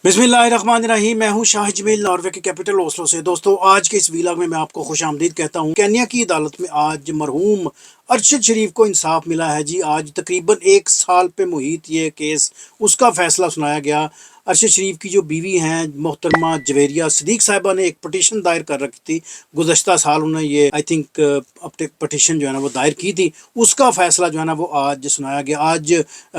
बिस्मिल्लाहिर्रहमानिर्रहीम। मैं हूं शाह जमील, नॉर्वे के कैपिटल ओस्लो से। दोस्तों, आज के इस वीलॉग में मैं आपको खुश आमदीद कहता हूं। केन्या की अदालत में आज मरहूम अरशद शरीफ को इंसाफ मिला है जी। आज तकरीबन 1 साल पे मुहित ये केस, उसका फैसला सुनाया गया। अरशद शरीफ की जो बीवी हैं मोहतरमा जवेरिया सदीक साहिबा ने एक पटिशन दायर कर रखी थी। गुज़श्ता साल उन्होंने ये आई थिंक अपने पटिशन जो है ना वो दायर की थी। उसका फैसला जो है ना वो आज सुनाया गया। आज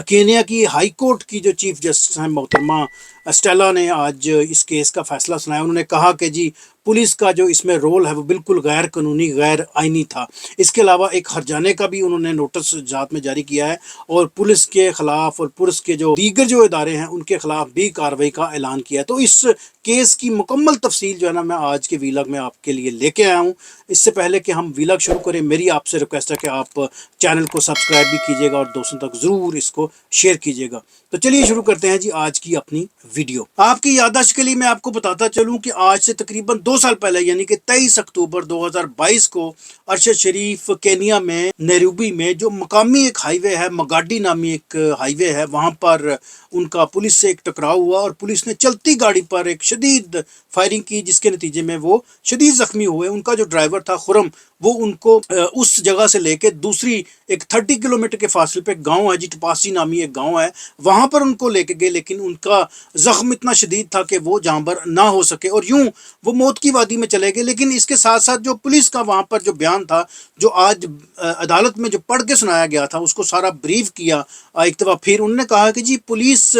केन्या की हाई कोर्ट की जो चीफ जस्टिस हैं मोहतरमा स्टेला ने आज इस केस का फैसला सुनाया। उन्होंने कहा कि जी पुलिस का जो इसमें रोल है वो बिल्कुल गैर कानूनी, गैर आईनी था। इसके अलावा एक हर्जाने का भी उन्होंने नोटिस जात में जारी किया है और पुलिस के खिलाफ और पुलिस के जो दीगर जो इदारे हैं उनके खिलाफ भी कार्रवाई का ऐलान किया है। तो इस केस की मुकम्मल तफसील जो है ना मैं आज के वीलॉग में आपके लिए लेके आया हूँ। इससे पहले कि हम वीलॉग शुरू करें, मेरी आपसे रिक्वेस्ट है कि आप चैनल को सब्सक्राइब भी कीजिएगा और दोस्तों तक ज़रूर इसको शेयर कीजिएगा। तो चलिए शुरू करते हैं जी आज की अपनी वीडियो। आपकी याददाश्त के लिए मैं आपको बताता चलूं कि आज से तकरीबन 2 साल पहले यानी कि 23 अक्टूबर 2022 को अरशद शरीफ केनिया में नैरोबी में जो मकामी एक हाईवे है, मगाडी नामी एक हाईवे है, वहां पर उनका पुलिस से एक टकराव हुआ और पुलिस ने चलती गाड़ी पर एक शदीद फायरिंग की, जिसके नतीजे में वो शदीद जख्मी हुए। उनका जो ड्राइवर था खुरम, वो उनको उस जगह से लेके दूसरी एक 30 किलोमीटर के फासले पे गांव है जी, टपासी नामी एक गांव है, वहां पर उनको लेके गए। लेकिन उनका जख्म इतना शदीद था कि वो जानबर ना हो सके और यूं वो मौत की वादी में चले गए। लेकिन इसके साथ साथ जो पुलिस का वहां पर जो बयान था, जो आज अदालत में जो पढ़ के सुनाया गया था, उसको सारा ब्रीफ किया एक दफ़ा फिर। उन्होंने कहा कि जी पुलिस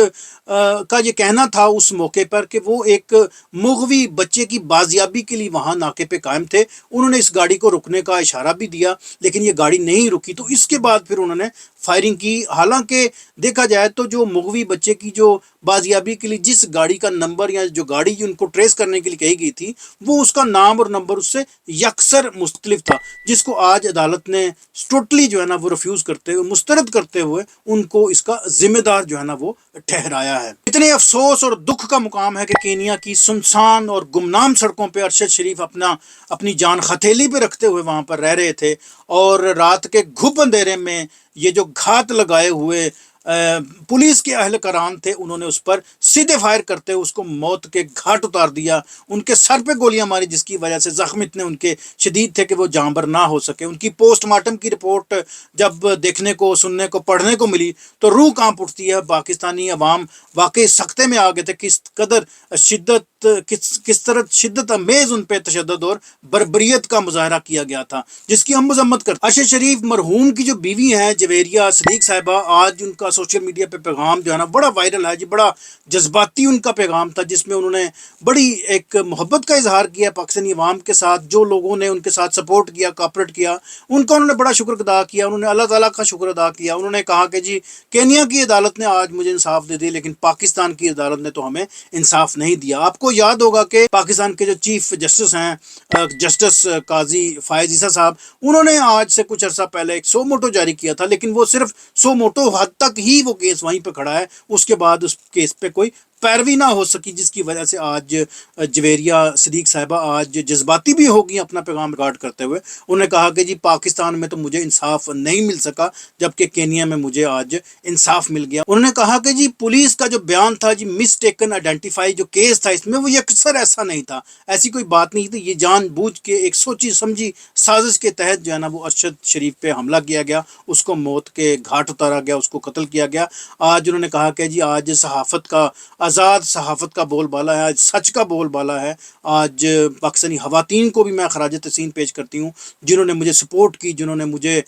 का ये कहना था उस मौके पर कि वो एक मुगवी बच्चे की बाजियाबी के लिए वहां नाके पे कायम थे। उन्होंने इस गाड़ी को रुकने का इशारा भी दिया लेकिन ये गाड़ी नहीं रुकी। तो इसके बाद फिर उन्होंने फायरिंग की। हालांकि देखा जाए तो जो मुगवी बच्चे की जो बाजियाबी के लिए जिस गाड़ी का नंबर या जो गाड़ी उनको ट्रेस करने के लिए कही गई थी, वो उसका नाम और नंबर उससे यकसर मुख्तलिफ था, जिसको आज अदालत ने टोटली जो है ना वो रिफ्यूज करते हुए, मुस्तरद करते हुए उनको इसका जिम्मेदार जो है ना वो ठहराया है। इतने अफसोस और दुख का मुकाम है कि केनिया की सुनसान और गुमनाम सड़कों पर अरशद शरीफ अपनी जान हथेली पे रखते हुए वहां पर रह रहे थे और रात के घुप अंधेरे में ये जो घात लगाए हुए पुलिस के अहलकारान थे, उन्होंने उस पर सीधे फायर करते हुए उसको मौत के घाट उतार दिया। उनके सर पे गोलियां मारी, जिसकी वजह से जख्म इतने उनके शदीद थे कि वो जानबर ना हो सके। उनकी पोस्टमार्टम की रिपोर्ट जब देखने को, सुनने को, पढ़ने को मिली तो रूह कांप उठती है। पाकिस्तानी अवाम वाकई सख्ते में आ गए थे। किस तरह शिद्दत अमेज उन पे तशद्दुद और बर्बरियत का मुजाहरा किया गया था, जिसकी हम मजम्मत करते हैं। अरशद शरीफ मरहूम की जो बीवी हैं जवेरिया सदीक साहिबा, आज उनका सोशल मीडिया पे पैगाम जो है ना बड़ा वायरल है जी। बड़ा जज्बाती उनका पैगाम था, जिसमें उन्होंने बड़ी एक मोहब्बत का इजहार किया पाकिस्तानी अवाम के साथ। जो लोगों ने उनके साथ सपोर्ट किया, कॉपरेट किया, उनका उन्होंने बड़ा शुक्र अदा किया। उन्होंने अल्लाह ताला का शुक्र अदा किया। उन्होंने कहा कि जी केनिया की अदालत ने आज मुझे इंसाफ दे दिया, लेकिन पाकिस्तान की अदालत ने तो हमें इंसाफ नहीं दिया। आपको याद होगा कि पाकिस्तान के जो चीफ जस्टिस हैं जस्टिस काजी फायज ईसा साहब, उन्होंने आज से कुछ अर्सा पहले एक सो मोटो जारी किया था, लेकिन वो सिर्फ सो मोटो हद तक ही वो केस वहीं पे खड़ा है। उसके बाद उस केस पे कोई पैरवी ना हो सकी, जिसकी वजह से आज जवेरिया सदीक साहिबा आज जज्बाती भी होगी अपना पैगाम रिकॉर्ड करते हुए। उन्होंने कहा कि जी पाकिस्तान में तो मुझे इंसाफ नहीं मिल सका, जबकि केनिया में मुझे आज इंसाफ मिल गया। उन्होंने कहा कि जी पुलिस का जो बयान था जी, मिसटेकन आइडेंटिफाई जो केस था इसमें, वो अक्सर ऐसा नहीं था, ऐसी कोई बात नहीं थी। ये जानबूझ के एक सोची समझी साजिश के तहत जो है ना वो अरशद शरीफ पे हमला किया गया, उसको मौत के घाट उतारा गया, उसको कत्ल किया गया। आज उन्होंने कहा कि जी आज सहाफ़त का, आज़ाद सहाफ़त का बोलबाला है, आज सच का बोलबाला है। आज पाकिस्तानी ख़वातीन को भी मैं खराज तहसीन पेश करती हूँ, जिन्होंने मुझे सपोर्ट की, जिन्होंने मुझे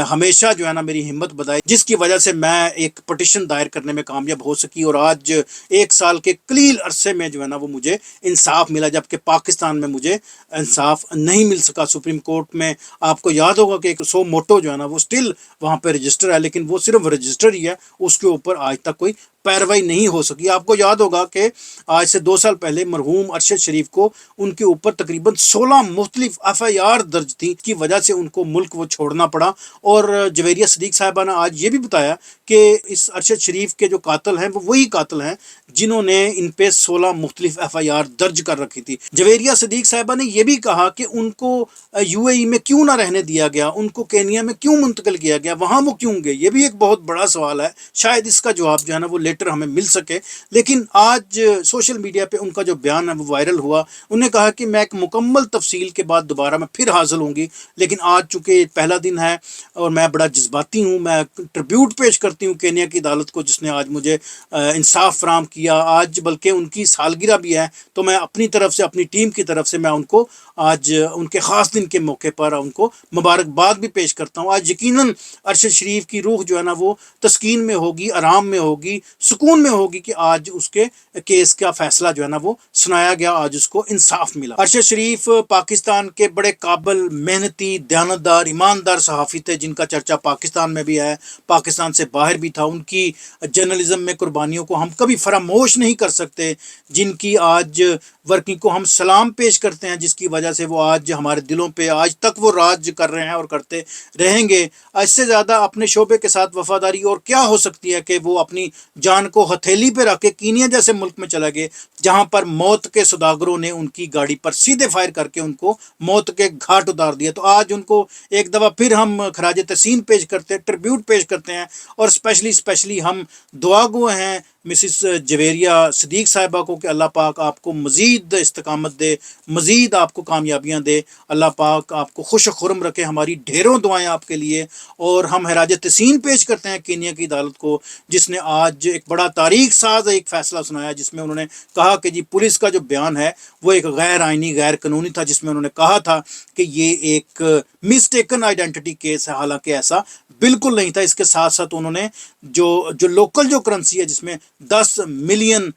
हमेशा जो है ना मेरी हिम्मत बढ़ाई, जिसकी वजह से मैं एक पटिशन दायर करने में कामयाब हो सकी और आज 1 साल के कलील अरसे में जो है ना वो मुझे इंसाफ मिला, जबकि पाकिस्तान में मुझे इंसाफ नहीं मिल सका। सुप्रीम कोर्ट में आपको याद होगा कि एक सो मोटो जो है ना वो स्टिल वहाँ पर रजिस्टर है, लेकिन वो सिर्फ रजिस्टर ही है, उसके ऊपर आज तक कोई पैरवाई नहीं हो सकी। आपको याद होगा कि आज से 2 साल पहले मरहूम अरशद शरीफ को उनके ऊपर तकरीबन 16 मुख्तलिफ FIR दर्ज थी, की वजह से उनको मुल्क वो छोड़ना पड़ा। और जवेरिया सदीक साहिबा ने आज ये भी बताया कि इस अरशद शरीफ के जो कातिल हैं वो वही कातिल हैं जिन्होंने इन पे 16 मुख्तलिफ FIR दर्ज कर रखी थी। जवेरिया सदीक साहिबा ने यह भी कहा कि उनको UAE में क्यों ना रहने दिया गया, उनको केनिया में क्यों मुंतकिल किया गया, वहाँ वो क्यों गए, ये भी एक बहुत बड़ा सवाल है। शायद इसका जवाब जो है ना वो लेटर بیٹر ہمیں مل سکے. لیکن آج سوشل میڈیا پہ ان کا جو بیان ہے وہ وائرل ہوا. انہوں نے کہا کہ میں ایک مکمل تفصیل کے بعد دوبارہ میں پھر حاضر ہوں گی، لیکن آج چونکہ پہلا دن ہے اور میں بڑا جذباتی ہوں، میں ٹربیوٹ پیش کرتی ہوں کینیا کی عدالت کو جس نے آج مجھے انصاف فراہم کیا. آج بلکہ ان کی سالگرہ بھی ہے، تو میں اپنی طرف سے، اپنی ٹیم کی طرف سے میں ان کو آج ان کے خاص دن کے موقع پر ان کو مبارکباد بھی پیش کرتا ہوں. آج یقیناً ارشد شریف کی روح جو ہے نا وہ تسکین میں ہوگی، آرام میں ہوگی، سکون میں ہوگی کہ آج اس کے کیس کا فیصلہ جو ہے نا وہ سنایا گیا، آج اس کو انصاف ملا. ارشد شریف پاکستان کے بڑے قابل، محنتی، دیانتدار، ایماندار صحافی تھے جن کا چرچا پاکستان میں بھی ہے، پاکستان سے باہر بھی تھا. ان کی جرنلزم میں قربانیوں کو ہم کبھی فراموش نہیں کر سکتے، جن کی آج ورکنگ کو ہم سلام پیش کرتے ہیں، جس کی وجہ سے وہ آج ہمارے دلوں پہ آج تک وہ راج کر رہے ہیں اور کرتے رہیں گے. اس سے زیادہ اپنے شعبے کے ساتھ وفاداری اور کیا ہو سکتی ہے کہ وہ اپنی جان کو ہتھیلی پہ رکھ کے کینیا جیسے ملک میں چلا گئے جہاں پر موت کے سوداگروں نے ان کی گاڑی پر سیدھے فائر کر کے ان کو موت کے گھاٹ اتار دیا. تو آج ان کو ایک دفعہ پھر ہم خراج تحسین پیش کرتے ہیں، ٹربیوٹ پیش کرتے ہیں، اور اسپیشلی ہم دعا گو ہیں مسز جویریہ صدیق صاحبہ کو کہ اللہ پاک آپ کو مزید استقامت دے، مزید آپ کو کامیابیاں دے، اللہ پاک آپ کو خوش و خرم رکھے. ہماری ڈھیروں دعائیں آپ کے لیے. اور ہم خراج تحسین پیش کرتے ہیں کینیا کی عدالت کو جس نے آج ایک بڑا تاریخ ساز ایک فیصلہ سنایا، جس میں انہوں نے کہا کہ جی پولیس کا جو بیان ہے وہ ایک غیر آئینی، غیر قانونی تھا، جس میں انہوں نے کہا تھا کہ یہ ایک مسٹیکن آئیڈینٹی کیس ہے، حالانکہ ایسا بالکل نہیں تھا. اس کے ساتھ ساتھ انہوں نے جو لوکل جو کرنسی ہے جس میں 10 ملین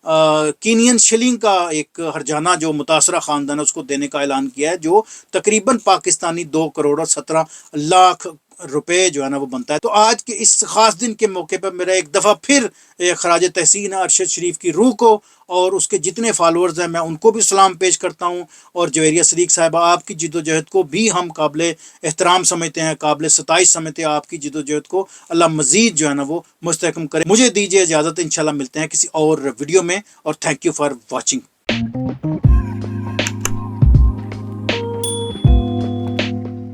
کینین شلنگ کا ایک ہرجانہ جو متاثرہ خاندان ہے اس کو دینے کا اعلان کیا ہے، جو تقریباً پاکستانی 2 کروڑ اور 17 لاکھ روپے جو ہے نا وہ بنتا ہے. تو آج کے اس خاص دن کے موقع پر میرا ایک دفعہ پھر خراج تحسین ارشد شریف کی روح کو اور اس کے جتنے فالورز ہیں میں ان کو بھی سلام پیش کرتا ہوں. اور جویریہ صدیق صاحبہ آپ کی جد و جہد کو بھی ہم قابل احترام سمجھتے ہیں، قابل ستائش سمجھتے ہیں. آپ کی جد و جہد کو اللہ مزید جو ہے نا وہ مستحکم کرے. مجھے دیجیے اجازت، انشاءاللہ ملتے ہیں کسی اور ویڈیو میں، اور تھینک یو فار واچنگ.